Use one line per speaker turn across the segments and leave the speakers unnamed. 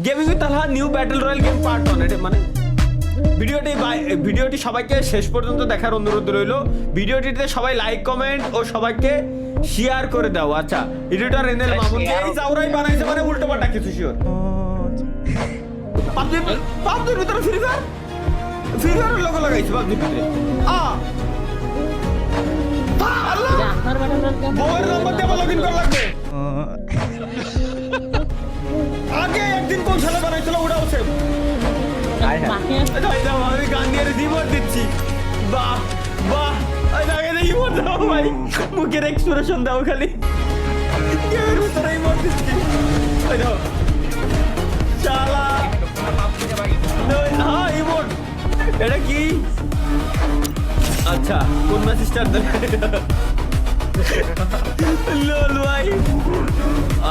Gaming with Talha new battle royale game part 1 এটা মানে ভিডিওটি সবাইকে শেষ পর্যন্ত দেখার অনুরোধ রইল। ভিডিওটিতে সবাই লাইক কমেন্ট ও সবাইকে শেয়ার করে দাও। আচ্ছা এডিটর এনএল মামুন এই জাউরাই বানাইছে মানে উল্টো পাল্টা কিছু শিওর। পাবজির ভিতরে ফ্রি ফায়ার লোগো লাগাইছে পাবজির ভিতরে। আল্লাহ
আপনার ব্যাটল রয়্যাল গেম
বউয়ের নাম্বার দিয়ে লগইন করা লাগবে। আগে একদিন কোন ছেলে বানাইছিল ওটাও সেম।
বাকি
আমি গান দিয়ে রিমোট দিচ্ছি। বাহ বাহ রিমোট দাও ভাই, মুখের এক্সপ্রেশন দাও খালি। গেমের ভিতরে রিমোট দিচ্ছি। শালা হ্যাঁ ইমোট এটা কি? আচ্ছা কোন ম্যাচ স্টার্ট দেবে? লোল ভাই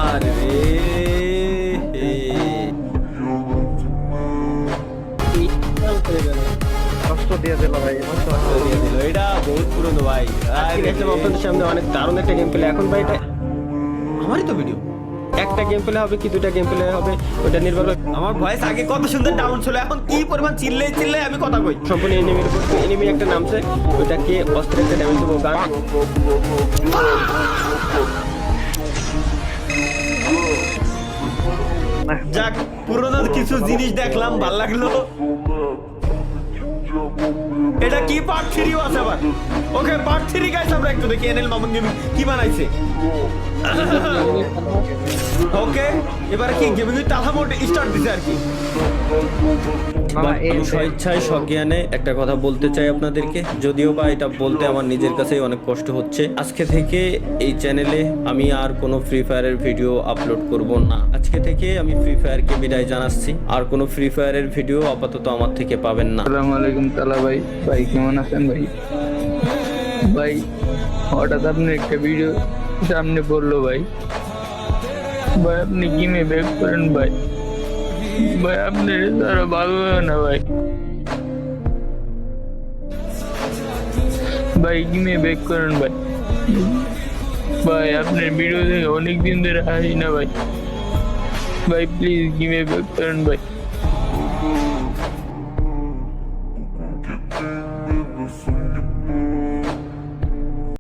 আরে
কষ্ট দিয়ে দিল ভাই,
এটা বহুত পুরনো ভাই। দেখলাম আপনাদের সামনে অনেক দারুণ একটা গেম প্লে। এখন ভাই এটা আমারই তো ভিডিও, একটা গেম প্লে হবে কি দুটা গেম প্লে হবে ওটা নির্ভর করে। আমার ভয়েস আগে কত সুন্দর ডাউন ছিল, এখন কি পরিমাণ চিল্লে আমি কথা কই। সম্পূর্ণ এনিমির উপর এনিমি একটা নামছে, ওটাকে অস্ত্রের একটা ড্যামেজ দেবো। গান যাক পুরোনো কিছু জিনিস দেখলাম, ভাল লাগলো। এটা কি পার্ট 3 আছে আবার? ওকে পার্ট 3 গাইস আমরা একটু দেখি এনএল মামুন গেমিং কি বানাইছে। ওকে এবারে কি gaming with Talha mode start দিছে আর কি। আমি স্বেচ্ছায় সজ্ঞানে একটা কথা বলতে চাই আপনাদেরকে, যদিও বা এটা বলতে আমার নিজের কাছেই অনেক কষ্ট হচ্ছে। আজকে থেকে এই চ্যানেলে আমি আর কোনো ফ্রি ফায়ারের ভিডিও আপলোড করব না। আজকে থেকে আমি ফ্রি ফায়ারকে বিদায় জানাচ্ছি, আর কোনো ফ্রি ফায়ারের ভিডিও আপাতত আমার থেকে পাবেন না।
আসসালামু আলাইকুম তালা ভাই, ভাই কেমন আছেন ভাই? ভাই হঠাৎ আপনি একটা ভিডিও সামনে পড়লো ভাই, ভাই আপনি গেমে ব্যাক করেন ভাই, ভাই আপনি তারা ভালো লাগে না ভাই, ভাই গেমে ব্যাক করেন ভাই, ভাই আপনার ভিডিও দেখে অনেকদিন ধরে হাসি না ভাই, ভাই প্লিজ গেমে ব্যাক করেন ভাই।